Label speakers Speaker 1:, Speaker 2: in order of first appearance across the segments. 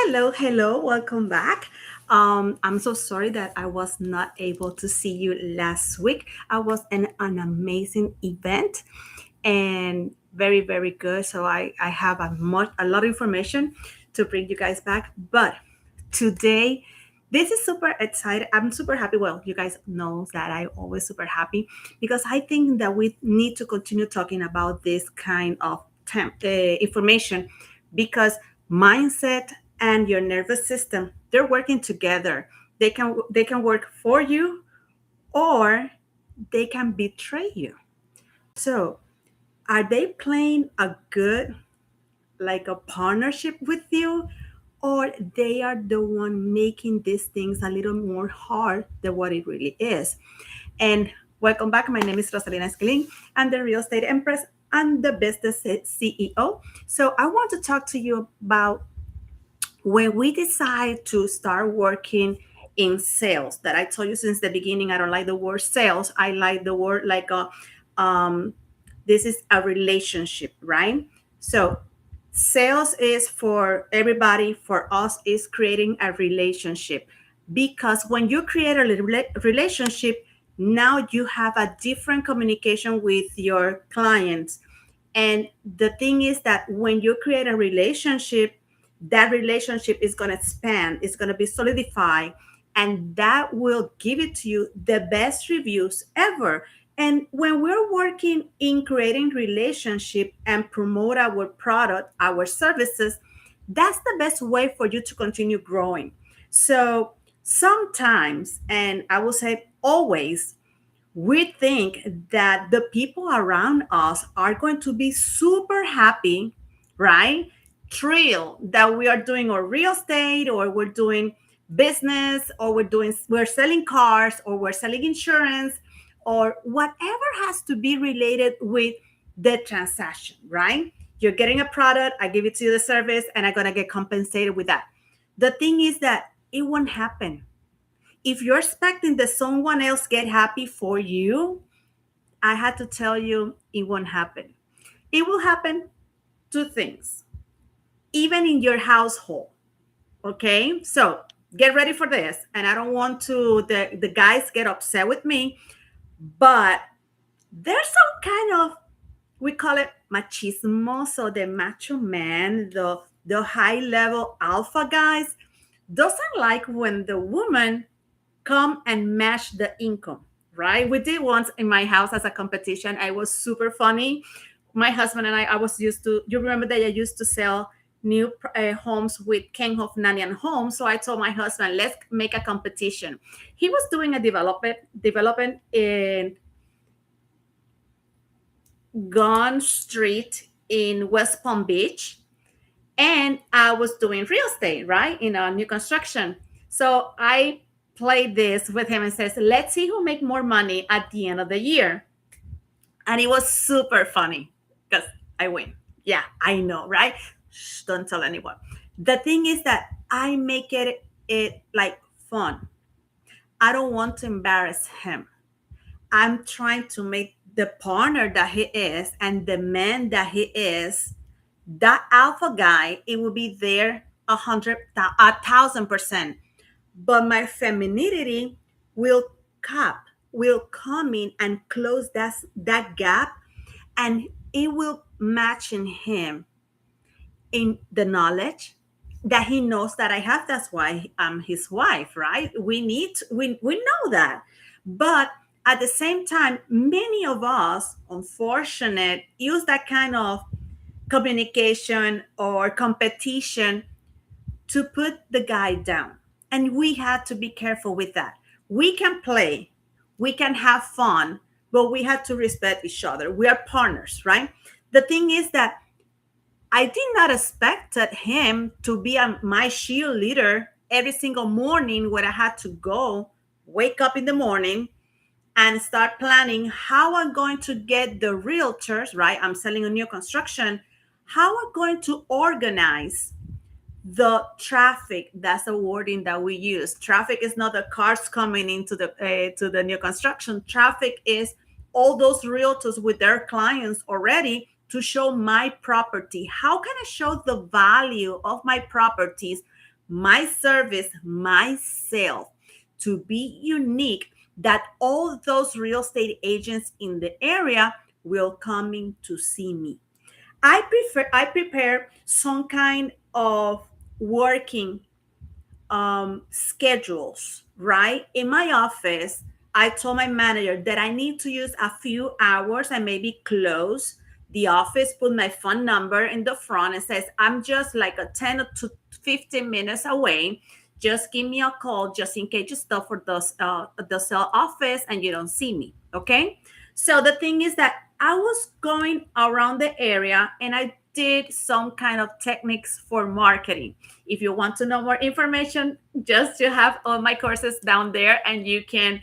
Speaker 1: Hello, welcome back. I'm so sorry that I was not able to see you last week. I was in an amazing event and very good. So I have a lot of information to bring you guys back. But today, this is super excited. I'm super happy. Well, you guys know that I always super happy because I think that we need to continue talking about this kind of information because mindset and your nervous system, they're working together. They can work for you or they can betray you. So are they playing a good, like a partnership with you, or they are the one making these things a little more hard than what it really is? And welcome back. My name is Rosalina Escalin. I'm the real estate empress and the business CEO. So I want to talk to you about when we decide to start working in sales. That I told you since the beginning, I don't like the word sales. I like the word like a this is a relationship, right? So sales is for everybody. For us is creating a relationship, because when you create a relationship, now you have a different communication with your clients. And the thing is that when you create a relationship, that relationship is going to expand, it's going to be solidified, and that will give it to you the best reviews ever. And when we're working in creating relationship and promote our product, our services, that's the best way for you to continue growing. So sometimes, and I will say always, we think that the people around us are going to be super happy, right? Thrilled that we are doing our real estate, or we're doing business, or we're selling cars, or we're selling insurance, or whatever has to be related with the transaction, right? You're getting a product, I give it to you the service, and I'm gonna get compensated with that. The thing is that it won't happen if you're expecting that someone else get happy for you. I had to tell you it won't happen. It will happen two things, even in your household. Okay, so get ready for this. And I don't want to the guys get upset with me, but there's some kind of, we call it machismo. So the macho man, the high level alpha guys doesn't like when the woman come and match the income, right? We did once in my house as a competition. I was super funny. My husband and I was used to, you remember that I used to sell new homes with Ken Hofnanian Homes. So I told my husband, let's make a competition. He was doing a development in Gone Street in West Palm Beach. And I was doing real estate, right? In a new construction. So I played this with him and says, let's see who make more money at the end of the year. And it was super funny because I win. Yeah, I know, right? Shh, don't tell anyone. The thing is that I make it like fun. I don't want to embarrass him. I'm trying to make the partner that he is and the man that he is, that alpha guy, it will be there 1,000%. But my femininity will cap, will come in and close that gap, and it will match in him in the knowledge that he knows that I have. That's why I'm his wife, right? We know that. But at the same time, many of us, unfortunate, use that kind of communication or competition to put the guy down. And we had to be careful with that. We can play, we can have fun, but we have to respect each other. We are partners, right? The thing is that I did not expect him to be my cheerleader every single morning when I had to go wake up in the morning and start planning how I'm going to get the realtors, right? I'm selling a new construction. How I'm going to organize the traffic. That's the wording that we use. Traffic is not the cars coming into the to the new construction. Traffic is all those realtors with their clients already to show my property. How can I show the value of my properties my service, myself to be unique, that all those real estate agents in the area will coming to see me. I prepare some kind of working schedules, right? In my office, I told my manager that I need to use a few hours and maybe close the office, put my phone number in the front and says, I'm just like a 10 to 15 minutes away. Just give me a call just in case you stop for the cell office and you don't see me. Okay. So the thing is that I was going around the area and I did some kind of techniques for marketing. If you want to know more information, just to have all my courses down there and you can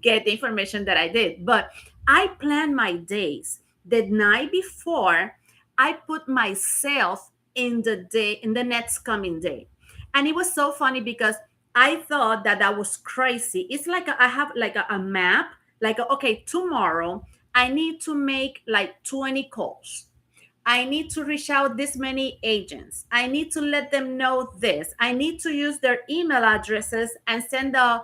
Speaker 1: get the information that I did. But I plan my days. The night before, I put myself in the day, in the next coming day. And it was so funny because I thought that that was crazy. It's like I have like a map, like, okay, tomorrow I need to make like 20 calls. I need to reach out this many agents. I need to let them know this. I need to use their email addresses and send the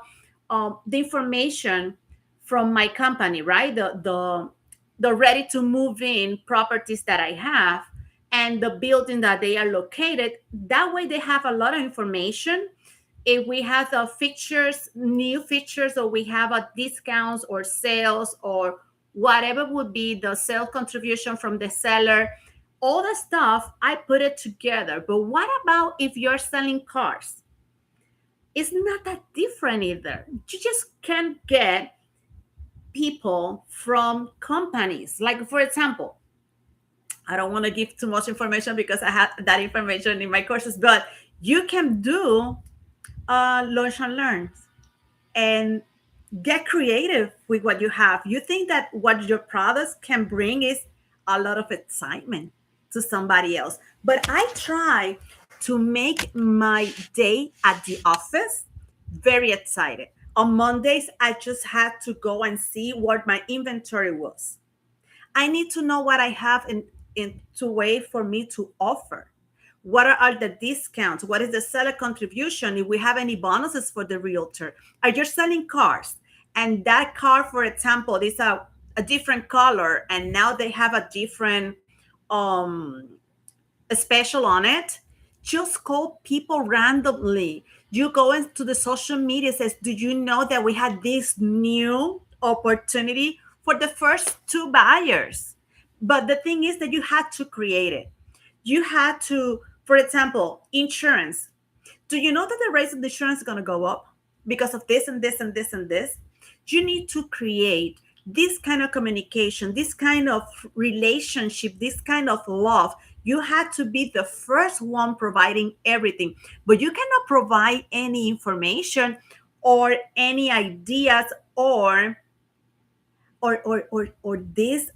Speaker 1: information from my company, right? The ready to move in properties that I have and the building that they are located. That way they have a lot of information. If we have the features, new features, or we have a discounts or sales or whatever would be the sale contribution from the seller, all the stuff, I put it together. But what about if you're selling cars? It's not that different either. You just can't get people from companies. Like, for example, I don't want to give too much information because I have that information in my courses, but you can do launch and learn and get creative with what you have. You think that what your products can bring is a lot of excitement to somebody else. But I try to make my day at the office very excited. On Mondays, I just had to go and see what my inventory was. I need to know what I have in to way for me to offer. What are the discounts? What is the seller contribution? If we have any bonuses for the realtor? Are you selling cars? And that car, for example, is a different color, and now they have a different um a special on it. Just call people randomly. You go into the social media, says, do you know that we had this new opportunity for the first two buyers? But the thing is that you had to create it. You had to, for example, insurance. Do you know that the rates of the insurance is going to go up because of this and this and this and this? You need to create this kind of communication, this kind of relationship, this kind of love. You had to be the first one providing everything, but you cannot provide any information or any ideas or this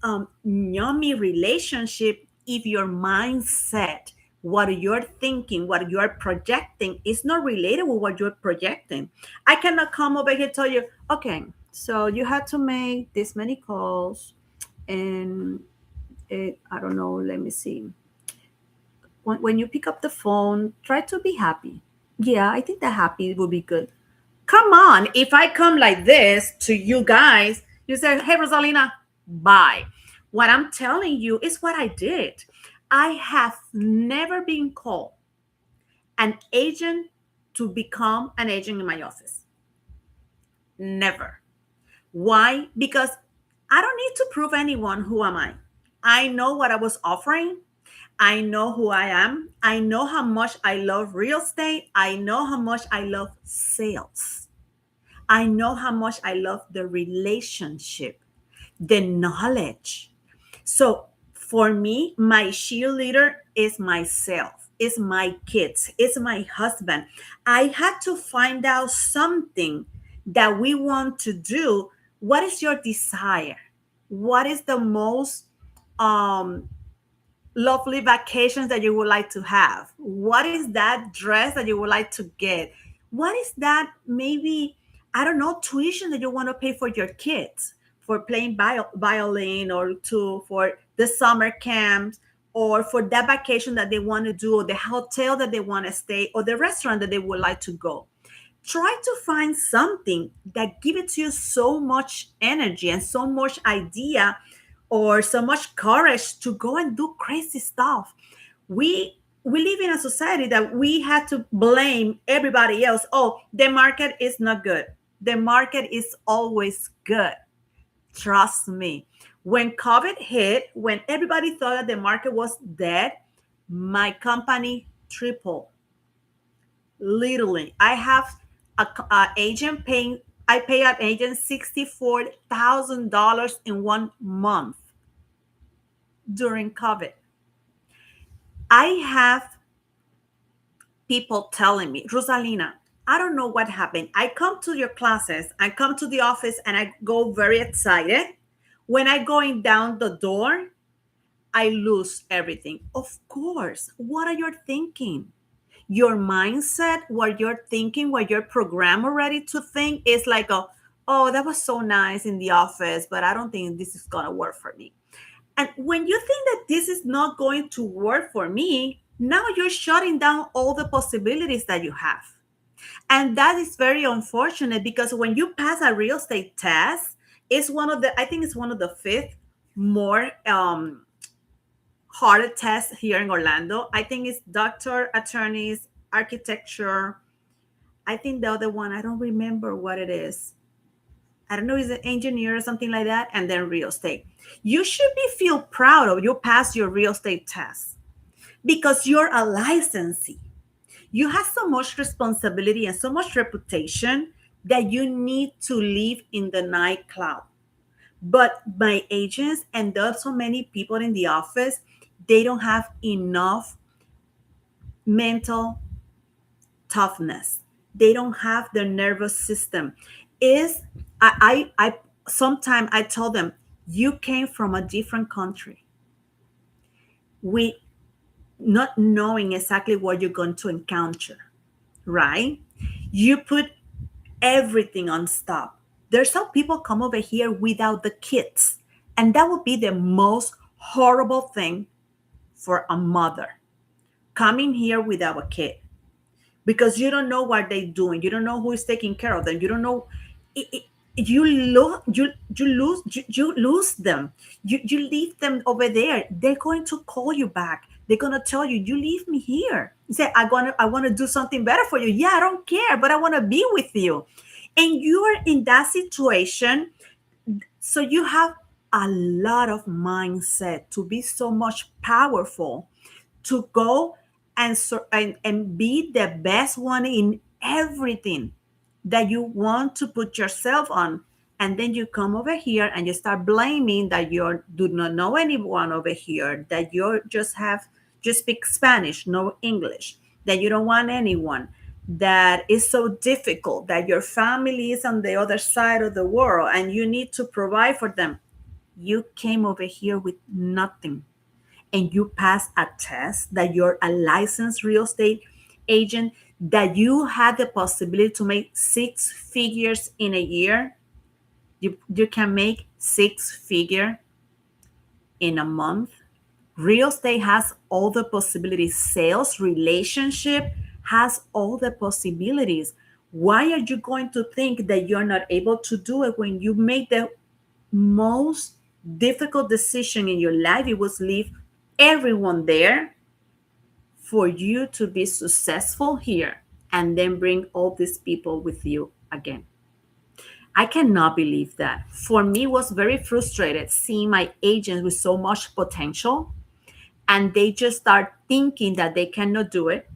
Speaker 1: yummy relationship if your mindset, what you're thinking, what you're projecting is not related with what you're projecting. I cannot come over here and tell you, okay, so you had to make this many calls and I don't know, let me see. When you pick up the phone, try to be happy. Yeah, I think that happy would be good. Come on, if I come like this to you guys, you say, hey, Rosalina, bye. What I'm telling you is what I did. I have never been called an agent to become an agent in my office. Never. Why? Because I don't need to prove anyone who am I. I know what I was offering. I know who I am. I know how much I love real estate. I know how much I love sales. I know how much I love the relationship, the knowledge. So for me, my cheerleader is myself, is my kids, is my husband. I had to find out something that we want to do. What is your desire? What is the most um lovely vacations that you would like to have? What is that dress that you would like to get? What is that maybe, I don't know, tuition that you want to pay for your kids for playing violin or to for the summer camps or for that vacation that they want to do, or the hotel that they want to stay, or the restaurant that they would like to go. Try to find something that gives it to you so much energy and so much idea or so much courage to go and do crazy stuff. We live in a society that we had to blame everybody else. Oh, the market is not good. The market is always good. Trust me. When COVID hit, when everybody thought that the market was dead, my company tripled. Literally, I have a agent paying. I pay an agent $64,000 in 1 month during COVID. I have people telling me, Rosalina, I don't know what happened. I come to your classes, I come to the office, and I go very excited. When I going down the door, I lose everything. Of course. What are you thinking? Your mindset, what you're thinking, what you're programmed already to think is like, oh, that was so nice in the office, but I don't think this is going to work for me. And when you think that this is not going to work for me, now you're shutting down all the possibilities that you have. And that is very unfortunate because when you pass a real estate test, it's one of the, I think it's one of the fifth more harder tests here in Orlando. I think it's doctor, attorneys, architecture. I think the other one, I don't remember what it is. I don't know, is it engineer or something like that? And then real estate. You should be feel proud of you passed your real estate test because you're a licensee. You have so much responsibility and so much reputation that you need to live in the night cloud. But my agents and there's so many people in the office, they don't have enough mental toughness. They don't have their nervous system. Is I sometimes I tell them, you came from a different country. We not knowing exactly what you're going to encounter, right? You put everything on stop. There's some people come over here without the kids, and that would be the most horrible thing for a mother coming here without a kid because you don't know what they're doing. You don't know who is taking care of them. You don't know. You lose them. You leave them over there. They're going to call you back. They're gonna tell you, you leave me here. You say, I want to do something better for you. Yeah, I don't care, but I want to be with you. And you are in that situation. So you have a lot of mindset to be so much powerful to go and be the best one in everything that you want to put yourself on. And then you come over here and you start blaming that you do not know anyone over here, that you just speak Spanish, no English, that you don't want anyone, that is so difficult, that your family is on the other side of the world and you need to provide for them. You came over here with nothing and you pass a test that you're a licensed real estate agent, that you had the possibility to make six figures in a year. You can make six figure in a month. Real estate has all the possibilities. Sales, relationship has all the possibilities. Why are you going to think that you're not able to do it when you made the most difficult decision in your life? It was leave everyone there for you to be successful here and then bring all these people with you again. I cannot believe that. For me, it was very frustrated seeing my agents with so much potential and they just start thinking that they cannot do it.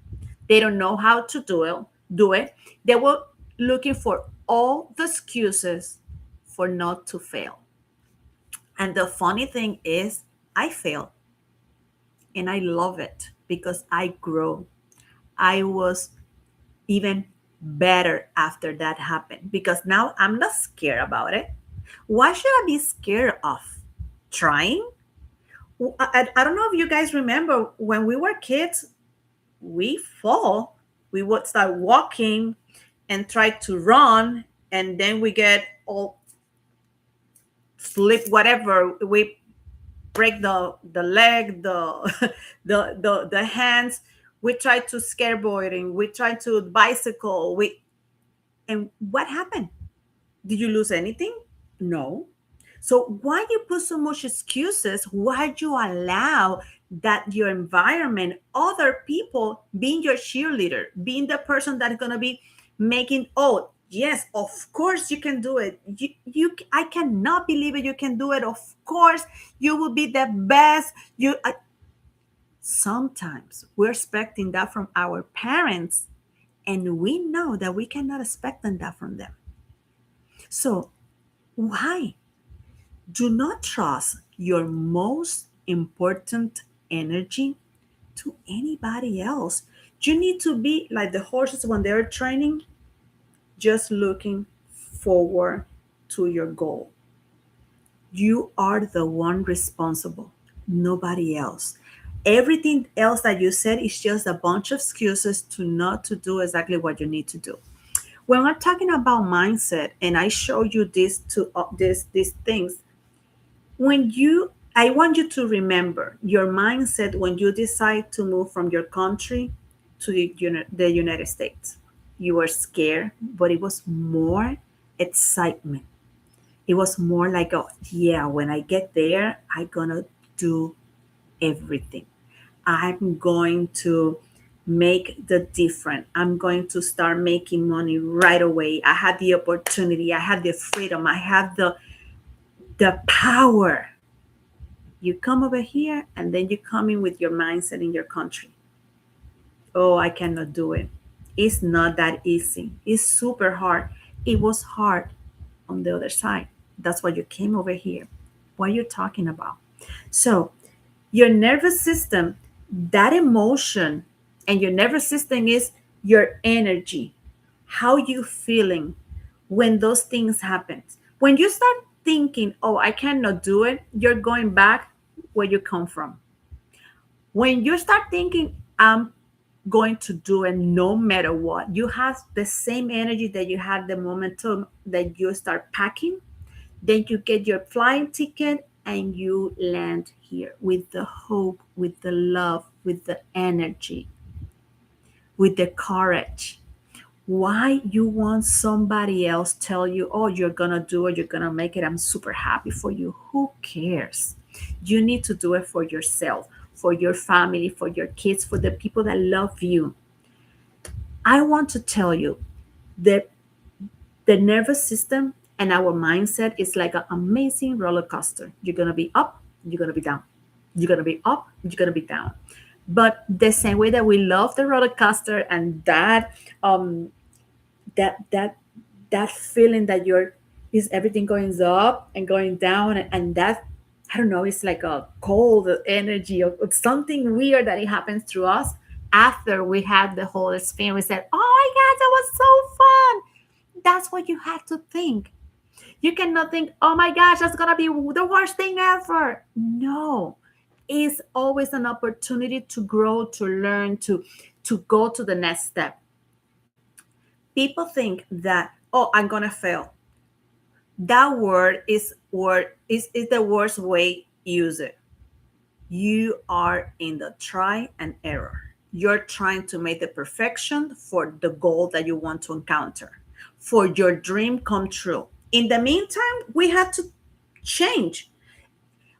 Speaker 1: They don't know how to do it. They were looking for all the excuses for not to fail. And the funny thing is, I failed and I love it because I grow. I was even better after that happened because now I'm not scared about it. Why should I be scared of trying? I don't know if you guys remember when we were kids, we fall, we would start walking and try to run, and then we get all slip, whatever. We break the leg, the the hands. We tried to skateboarding. We tried to bicycle. And what happened? Did you lose anything? No. So why you put so much excuses? Why you allow that your environment, other people being your cheerleader, being the person that's gonna be making, oh yes, of course you can do it. I cannot believe it. You can do it. Of course, you will be the best. Sometimes we're expecting that from our parents, and we know that we cannot expect that from them. So why? Do not trust your most important energy to anybody else. You need to be like the horses when they're training, just looking forward to your goal. You are the one responsible, nobody else. Everything else that you said is just a bunch of excuses to not to do exactly what you need to do. When I'm talking about mindset, and I show you these things, when you I want you to remember your mindset when you decide to move from your country to the United States. You were scared, but it was more excitement. It was more like, oh yeah, when I get there, I'm gonna do everything. I'm going to make the difference. I'm going to start making money right away. I had the opportunity, I had the freedom, I have the power. You come over here and then you come in with your mindset in your country. Oh, I cannot do it. It's not that easy. It's super hard. It was hard on the other side. That's why you came over here. What are you talking about? So, your nervous system, that emotion, and your nervous system is your energy. How you feeling when those things happen? When you start thinking, "Oh, I cannot do it," you're going back where you come from. When you start thinking, "I'm going to do it no matter what," you have the same energy that you had the momentum that you start packing. Then you get your flying ticket and you land here with the hope, with the love, with the energy, with the courage. Why you want somebody else tell you, "Oh, you're gonna do it, you're gonna make it, I'm super happy for you"? Who cares? You need to do it for yourself, for your family, for your kids, for the people that love you. I want to tell you that the nervous system and our mindset is like an amazing roller coaster. You're gonna be up, you're gonna be down. You're gonna be up, you're gonna be down. But the same way that we love the roller coaster and um that that that feeling that you're is everything going up and going down, and that, I don't know, it's like a cold energy of something weird that it happens through us after we had the whole experience. We said, "Oh my god, that was so fun." That's what you have to think. You cannot think, "Oh my gosh, that's gonna be the worst thing ever." No, it's always an opportunity to grow, to learn, to go to the next step. People think that, "Oh, I'm gonna fail." That word is the worst way use it. You are in the try and error. You're trying to make the perfection for the goal that you want to encounter, for your dream come true. In the meantime, we have to change.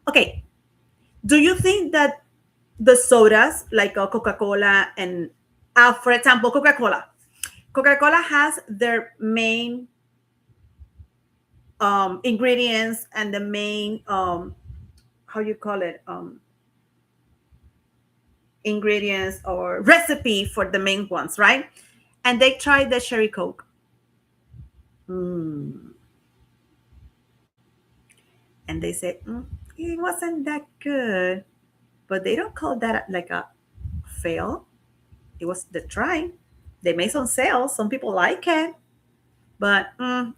Speaker 1: Okay, do you think that the sodas like Coca-Cola and, for example, Coca-Cola has their main ingredients and the main how you call it, ingredients or recipe for the main ones, right? And they tried the cherry Coke. Mm. And they said, it wasn't that good. But they don't call that like a fail. It was the try. They made some sales. Some people like it, but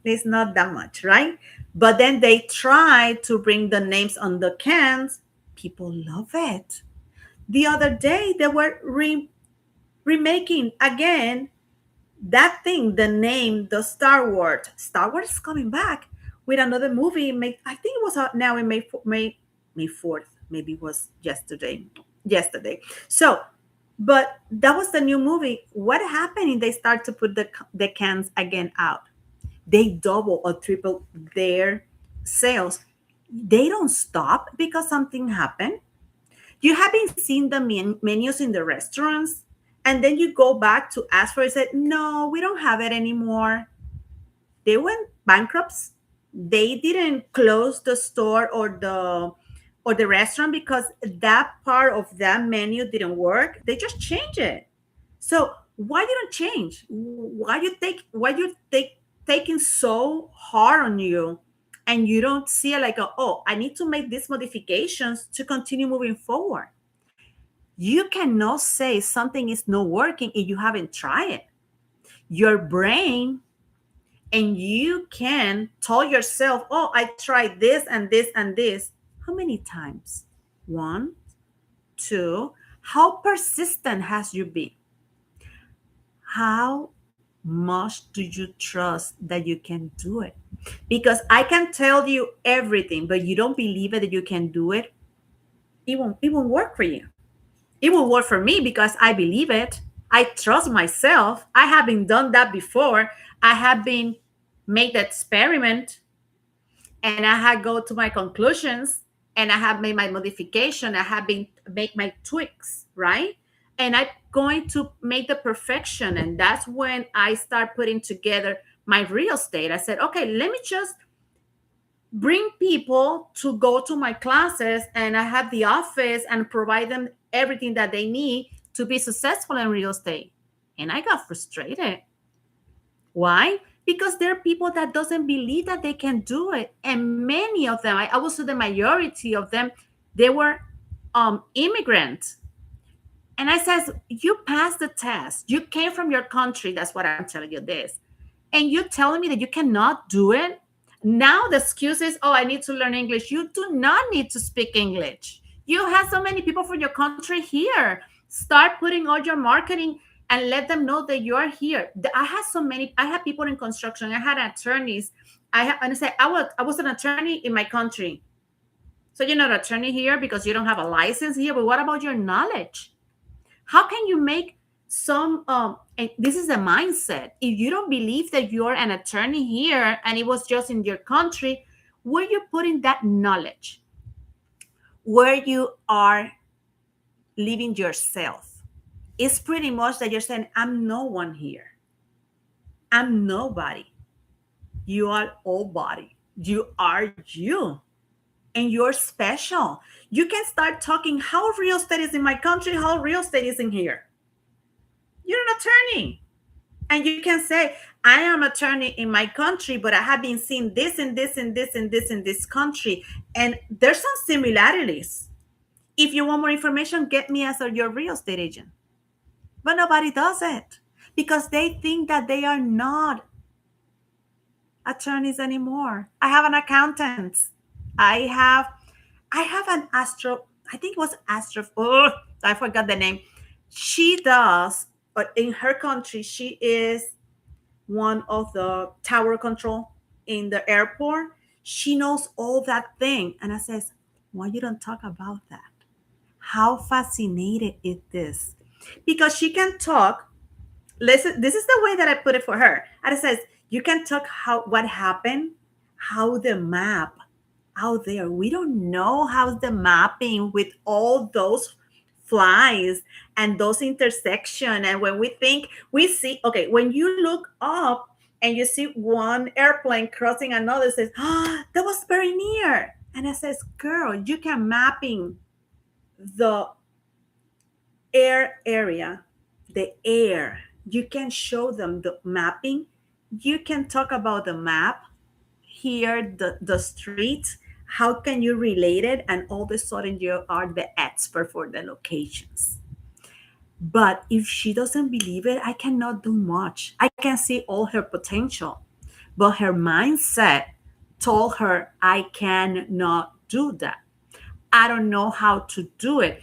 Speaker 1: it's not that much, right? But then they try to bring the names on the cans. People love it. The other day, they were remaking again that thing, the name, the Star Wars. Star Wars is coming back with another movie. I think it was out now in May 4th. maybe it was yesterday. So, but that was the new movie. What happened if they start to put the cans again out? They double or triple their sales. They don't stop because something happened. You haven't seen the menus in the restaurants, and then you go back to ask for it. Said, no, we don't have it anymore. They went bankrupt. They didn't close the store or the restaurant because that part of that menu didn't work. They just changed it. So why you don't change? Why you take taking so hard on you, and you don't see it like, oh, I need to make these modifications to continue moving forward. You cannot say something is not working if you haven't tried it. Your brain, and you can tell yourself, oh, I tried this and this and this. How many times? One, two. How persistent has you been? How much do you trust that you can do it? Because I can tell you everything, but you don't believe it that you can do it. It won't work for you. It will work for me because I believe it. I trust myself. I haven't done that before. I have been made the experiment, and I had go to my conclusions, and I have made my modification. I have been make my tweaks, right? And I'm going to make the perfection. And that's when I start putting together my real estate. I said, okay, let me just bring people to go to my classes, and I have the office and provide them everything that they need to be successful in real estate. And I got frustrated. Why? Because there are people that doesn't believe that they can do it. And many of them, I would say the majority of them, they were immigrants. And I says, you passed the test. You came from your country. That's what I'm telling you this. And you're telling me that you cannot do it? Now the excuse is, oh, I need to learn English. You do not need to speak English. You have so many people from your country here. Start putting all your marketing and let them know that you are here. I had people in construction. I had attorneys. And I said, I was an attorney in my country. So you're not an attorney here because you don't have a license here. But what about your knowledge? How can you make and this is a mindset. If you don't believe that you're an attorney here and it was just in your country, where you putting that knowledge? Where you are living yourself. It's pretty much that you're saying, I'm no one here. I'm nobody. You are all body. You are you. And you're special. You can start talking how real estate is in my country, how real estate is in here. You're an attorney. And you can say, I am an attorney in my country, but I have been seeing this and this and this and this in this country. And there's some similarities. If you want more information, get me as your real estate agent. But nobody does it because they think that they are not attorneys anymore. I have an accountant. I have an I think it was oh, I forgot the name. She does, but in her country, she is one of the tower control in the airport. She knows all that thing. And I says, why you don't talk about that? How fascinated is this? Because she can talk. Listen, this is the way that I put it for her. And it says, you can talk what happened, how the map out there. We don't know how the mapping with all those flies and those intersections. And when we think, we see, okay, when you look up and you see one airplane crossing another, it says, that was very near. And it says, girl, you can mapping the air area, the air. You can show them the mapping. You can talk about the map here, the street. How can you relate it? And all of a sudden you are the expert for the locations. But if she doesn't believe it, I cannot do much. I can see all her potential. But her mindset told her, I cannot do that. I don't know how to do it.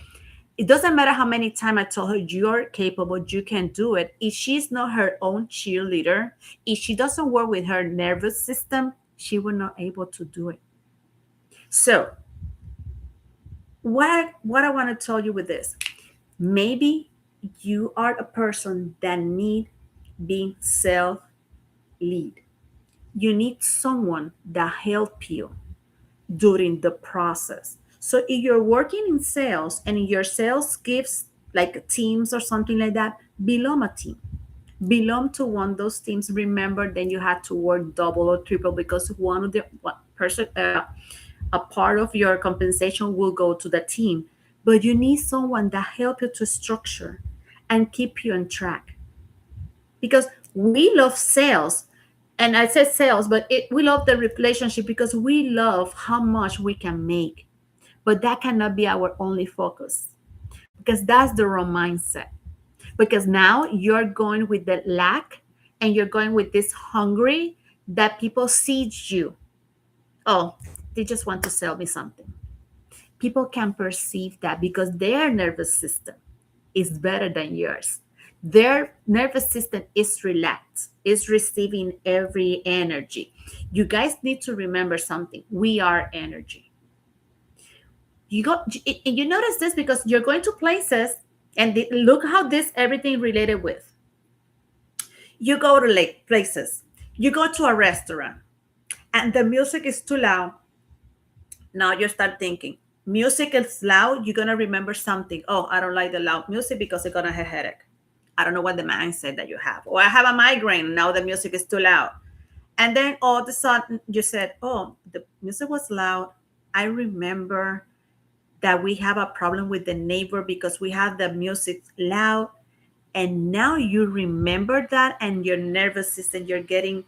Speaker 1: It doesn't matter how many times I told her, you're capable, you can do it. If she's not her own cheerleader, if she doesn't work with her nervous system, she will not able to do it. So What I want to tell you with this, maybe you are a person that need being self lead. You need someone that help you during the process. So if you're working in sales and your sales gives like teams or something like that, belong a team. Belong to one of those teams. Remember, then you had to work double or triple because one of the one person, a part of your compensation will go to the team. But you need someone that help you to structure and keep you on track, because we love sales. And I said sales, but we love the relationship because we love how much we can make. But that cannot be our only focus, because that's the wrong mindset. Because now you're going with the lack and you're going with this hungry that people see you. Oh, they just want to sell me something. People can perceive that because their nervous system is better than yours. Their nervous system is relaxed, is receiving every energy. You guys need to remember something. We are energy. You notice this because you're going to places and look how this everything related with. You go to lake places. You go to a restaurant and the music is too loud. Now you start thinking, music is loud, you're gonna remember something. Oh, I don't like the loud music because it's gonna have a headache. I don't know what the mindset that you have. Or I have a migraine, now the music is too loud. And then all of a sudden you said, oh, the music was loud. I remember that we have a problem with the neighbor because we have the music loud. And now you remember that, and your nervous system, you're getting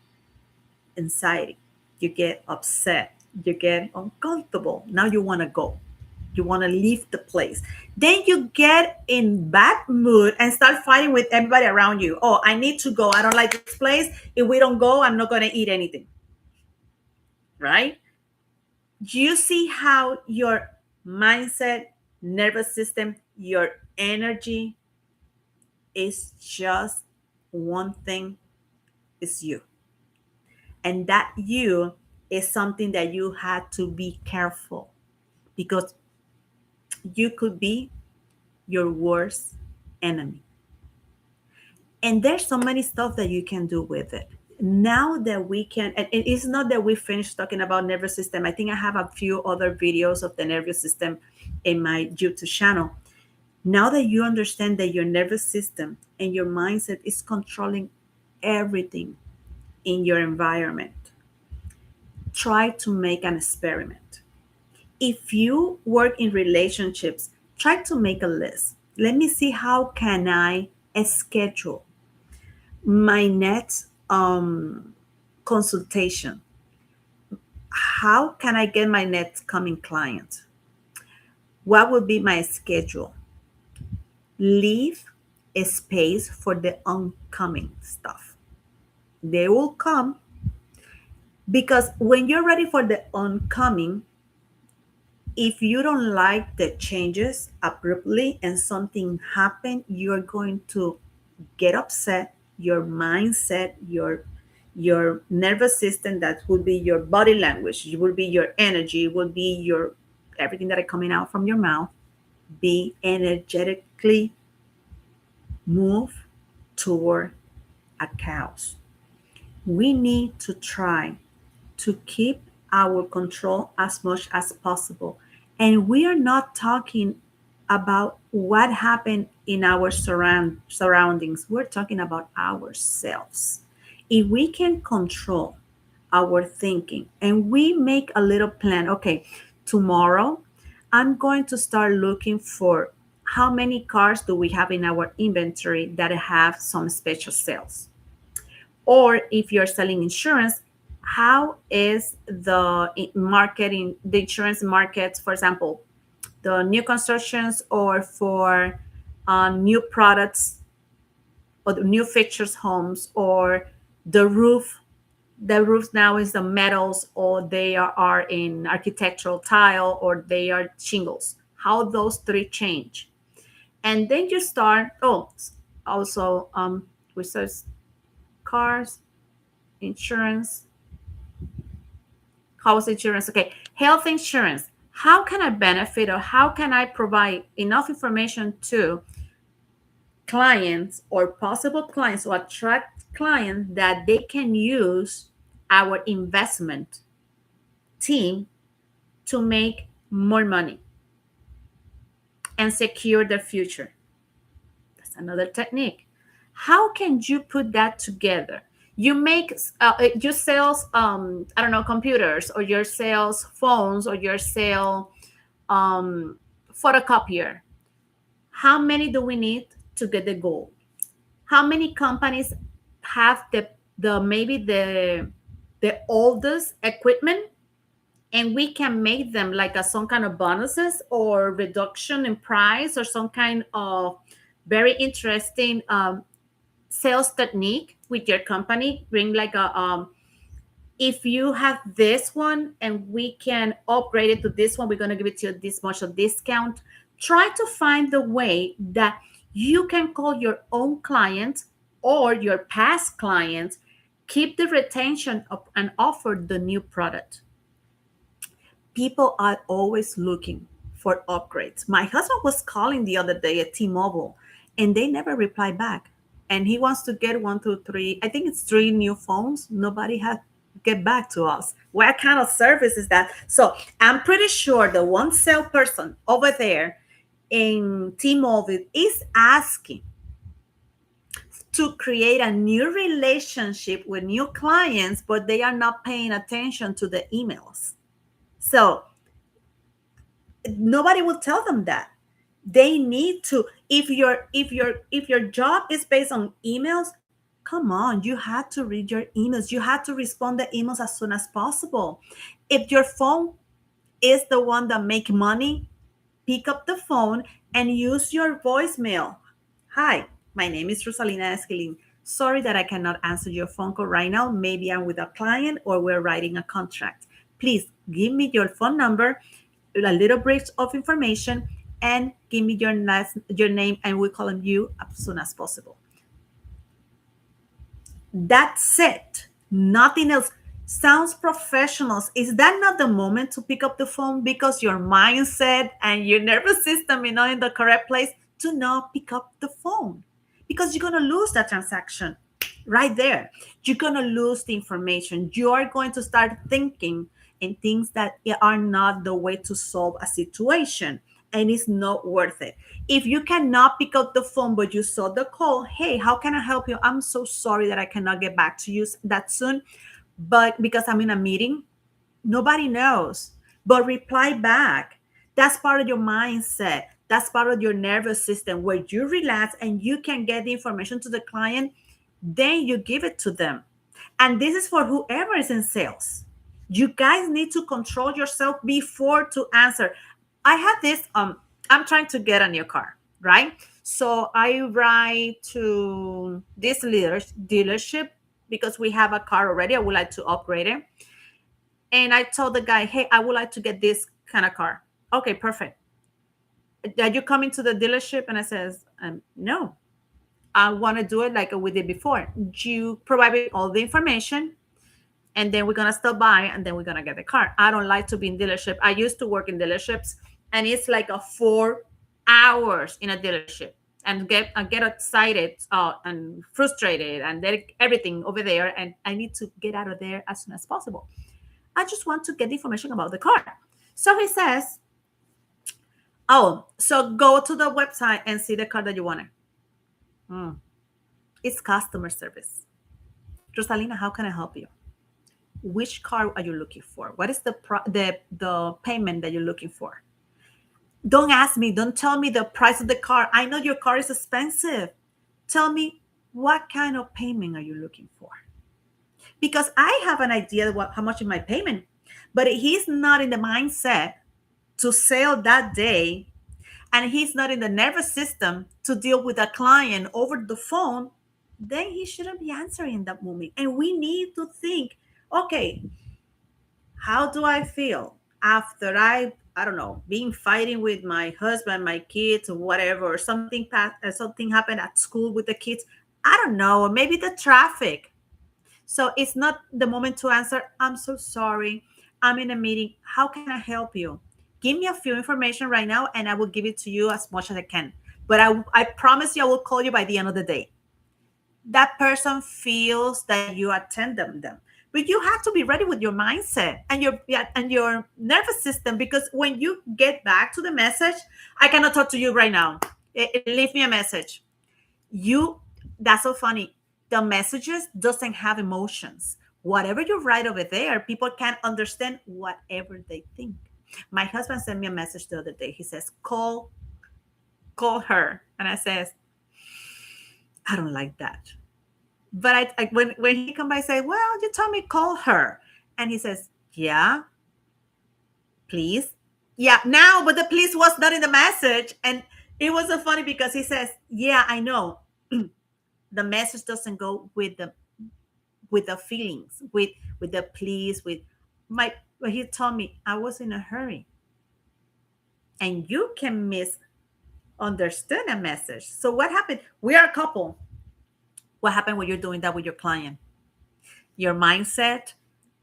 Speaker 1: anxiety, you get upset, you get uncomfortable. Now you want to go, you want to leave the place. Then you get in bad mood and start fighting with everybody around you. Oh, I need to go, I don't like this place. If we don't go, I'm not going to eat anything. Right? You see how your mindset, nervous system, your energy is just one thing, is you. And that you is something that you had to be careful, because you could be your worst enemy. And there's so many stuff that you can do with it. Now that we can, and it's not that we finished talking about nervous system. I think I have a few other videos of the nervous system in my YouTube channel. Now that you understand that your nervous system and your mindset is controlling everything in your environment, try to make an experiment. If you work in relationships, try to make a list. Let me see how can I schedule my next consultation. How can I get my next coming client? What would be my schedule? Leave a space for the oncoming stuff. They will come, because when you're ready for the oncoming, if you don't like the changes abruptly and something happen, you're going to get upset. Your mindset, your nervous system, that would be your body language, it will be your energy, it will be your everything that is coming out from your mouth, be energetically move toward a chaos. We need to try to keep our control as much as possible. And we are not talking about what happened in our surroundings. We're talking about ourselves. If we can control our thinking and we make a little plan, okay, tomorrow I'm going to start looking for how many cars do we have in our inventory that have some special sales. Or if you're selling insurance, how is the marketing, the insurance market, for example, the new constructions, or for new products or the new features homes, or the roof. The roofs now is the metals, or they are in architectural tile, or they are shingles. How those three change. And then you start, oh, also research cars, insurance, house insurance. Okay, health insurance. how can I benefit or how can I provide enough information to clients or possible clients or attract clients that they can use our investment team to make more money and secure their future? That's another technique. How can you put that together? You make you sales I don't know, computers, or your sales phones, or your sale photocopier. How many do we need to get the goal? How many companies have the maybe the oldest equipment, and we can make them like a some kind of bonuses or reduction in price or some kind of very interesting sales technique with your company. Bring like a if you have this one and we can upgrade it to this one, we're going to give it to you this much of discount. Try to find the way that you can call your own clients or your past clients, keep the retention of, and offer the new product. People are always looking for upgrades. My husband was calling the other day at T-Mobile and they never replied back. And he wants to get one, two, three. I think it's three new phones. Nobody had get back to us. What kind of service is that? So I'm pretty sure the one salesperson over there in T-Mobile is asking to create a new relationship with new clients, but they are not paying attention to the emails. So nobody will tell them that. They need to, if your job is based on emails, come on, you had to read your emails. You had to respond the emails as soon as possible. If your phone is the one that make money, pick up the phone and use your voicemail. Hi, my name is Rosalina Esquilin. Sorry that I cannot answer your phone call right now. Maybe I'm with a client or we're writing a contract. Please give me your phone number, a little bit of information, and give me your name, and we'll call you as soon as possible. That's it. Nothing else. Sounds professionals. Is that not the moment to pick up the phone because your mindset and your nervous system is not in the correct place to not pick up the phone? Because you're going to lose that transaction right there. You're going to lose the information. You are going to start thinking in things that are not the way to solve a situation, and it's not worth it. If you cannot pick up the phone but you saw the call, hey, how can I help you? I'm so sorry that I cannot get back to you that soon, but because I'm in a meeting. Nobody knows. But reply back. That's part of your mindset. That's part of your nervous system where you relax and you can get the information to the client. Then you give it to them. And this is for whoever is in sales. You guys need to control yourself before to answer. I had this, I'm trying to get a new car, right? So I write to this dealership because we have a car already. I would like to upgrade it. And I told the guy, hey, I would like to get this kind of car. Okay, perfect. Are you coming to the dealership? And I says, no, I want to do it like we did before. You provide me all the information, and then we're going to stop by, and then we're going to get the car. I don't like to be in dealership. I used to work in dealerships, and it's like a 4 hours in a dealership, and I get excited and frustrated and everything over there, and I need to get out of there as soon as possible. I just want to get the information about the car. So he says, oh, so go to the website and see the car that you wanted. It's customer service. Rosalina, how can I help you? Which car are you looking for? What is the payment that you're looking for? Don't ask me. Don't tell me the price of the car. I know your car is expensive. Tell me, what kind of payment are you looking for? Because I have an idea of how much is my payment, but he's not in the mindset to sell that day, and he's not in the nervous system to deal with a client over the phone, then he shouldn't be answering in that moment. And we need to think, okay, how do I feel after I don't know, being fighting with my husband, my kids, or whatever, or something happened at school with the kids. I don't know, or maybe the traffic. So it's not the moment to answer, I'm so sorry, I'm in a meeting. How can I help you? give me a few information right now and I will give it to you as much as I can. But I promise you I will call you by the end of the day. That person feels that you attend them. But you have to be ready with your mindset and your nervous system, because when you get back to the message, I cannot talk to you right now. Leave me a message. You That's so funny. The messages doesn't have emotions. Whatever you write over there, people can understand whatever they think. My husband sent me a message the other day. He says, call her. And I says, I don't like that. But when he come by, I say, well, you told me call her. And he says, yeah, please. Yeah, now, but the please was not in the message. And it was so funny because he says, yeah, I know. The message doesn't go with the feelings, with the please, with my, but he told me I was in a hurry. And you can misunderstand a message. So what happened? We are a couple. What happened when you're doing that with your client? Your mindset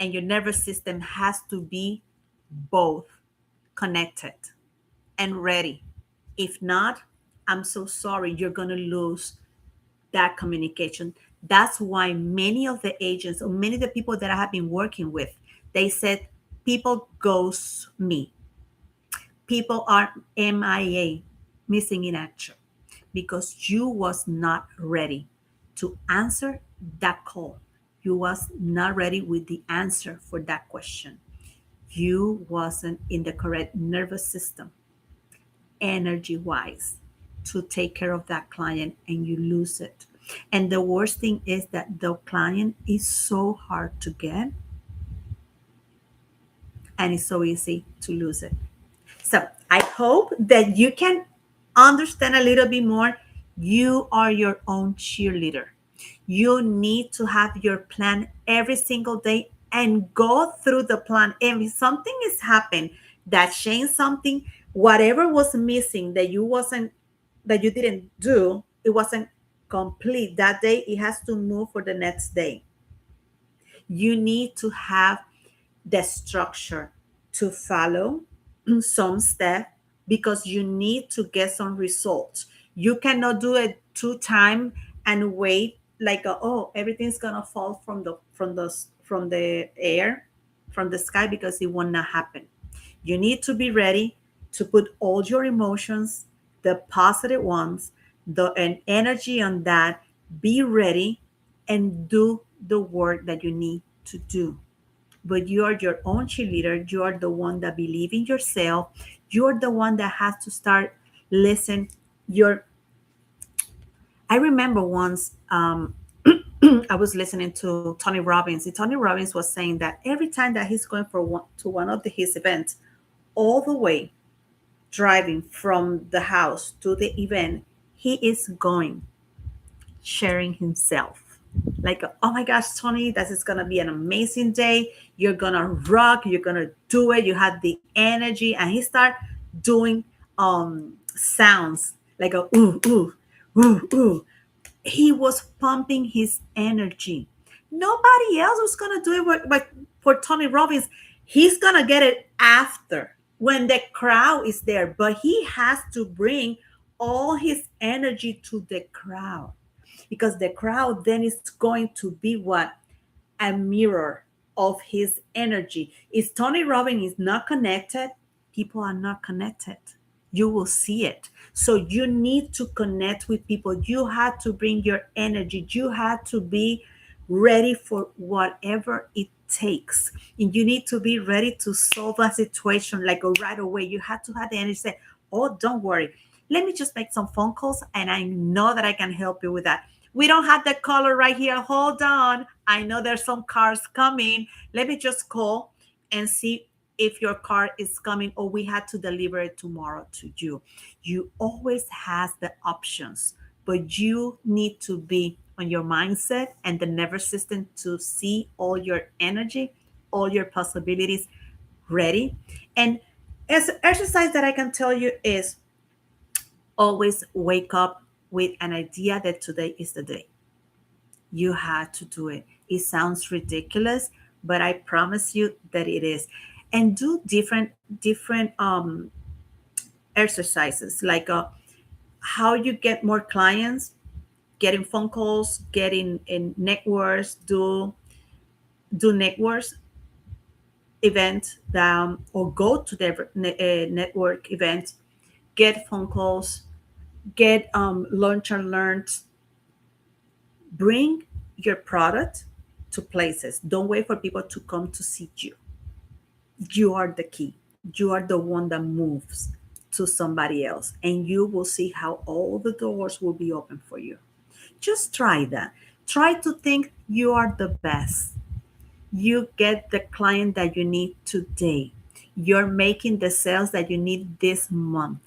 Speaker 1: and your nervous system has to be both connected and ready. If not, I'm so sorry, you're going to lose that communication. That's why many of the agents or many of the people that I have been working with, they said people ghost me. People are MIA, missing in action, because you was not ready to answer that call. You was not ready with the answer for that question. You wasn't in the correct nervous system, energy wise, to take care of that client, and you lose it. And the worst thing is that the client is so hard to get and it's so easy to lose it. So I hope that you can understand a little bit more. You are your own cheerleader. You need to have your plan every single day and go through the plan. And if something is happened that changed something, whatever was missing that you didn't do, it wasn't complete that day, it has to move for the next day. You need to have the structure to follow some step, because you need to get some results. You cannot do it 2 times and wait like oh, everything's gonna fall from the air, from the sky, because it will not happen. You need to be ready to put all your emotions, the positive ones, the and energy on that. Be ready and do the work that you need to do. But you are your own cheerleader. You are the one that believe in yourself. You're the one that has to start listen. Your I remember once I was listening to Tony Robbins. And Tony Robbins was saying that every time that he's going to one of his events, all the way driving from the house to the event, he is going sharing himself. Like, oh my gosh, Tony, this is gonna be an amazing day. You're gonna rock, you're gonna do it, you have the energy. And he start doing sounds like a ooh, ooh, ooh, ooh. He was pumping his energy. Nobody else was gonna do it, but for Tony Robbins, he's gonna get it after when the crowd is there. But he has to bring all his energy to the crowd, because the crowd then is going to be what? A mirror of his energy. If Tony Robbins is not connected, people are not connected. You will see it. So you need to connect with people. You have to bring your energy. You have to be ready for whatever it takes. And you need to be ready to solve a situation like right away. You have to have the energy to say, oh, don't worry. Let me just make some phone calls and I know that I can help you with that. We don't have the color right here. Hold on. I know there's some cars coming. Let me just call and see if your car is coming or we had to deliver it tomorrow to you. You always has the options, but you need to be on your mindset and the nervous system to see all your energy, all your possibilities ready. And as exercise that I can tell you is always wake up with an idea that today is the day. You had to do it. It sounds ridiculous, but I promise you that it is. and do different exercises like how you get more clients, getting phone calls, getting in networks, do networks events, or go to the network events, get phone calls, get lunch and learns. Bring your product to places. Don't wait for people to come to see you. You are the key. You are the one that moves to somebody else, and you will see how all the doors will be open for you. Just try that. Try to think you are the best. You get the client that you need today. You're making the sales that you need this month.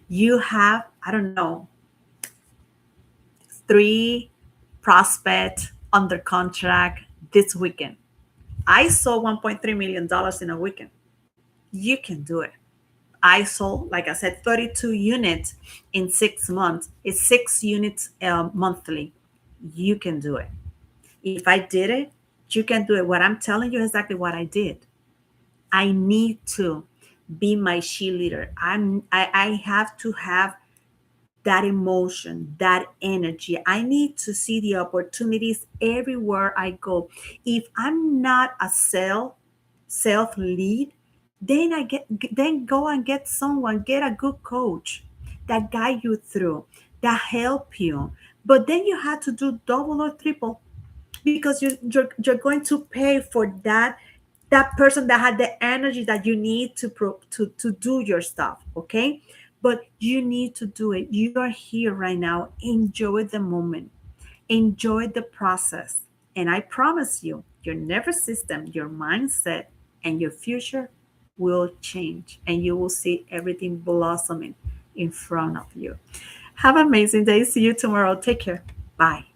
Speaker 1: You have, I don't know, three prospects under contract this weekend. I sold $1.3 million in a weekend. You can do it. I sold, like I said, 32 units in 6 months. It's 6 units monthly. You can do it. If I did it, you can do it. What I'm telling you is exactly what I did. I need to be my cheerleader. I have to have that emotion, that energy. I need to see the opportunities everywhere I go. If I'm not a self lead, then go and get someone, get a good coach that guide you through, that help you. But then you have to do double or triple because you're going to pay for that person that had the energy that you need to do your stuff. Okay, but you need to do it. You are here right now. Enjoy the moment, enjoy the process, and I promise you, your nervous system, your mindset, and your future will change, and you will see everything blossoming in front of you. Have an amazing day. See you tomorrow. Take care. Bye.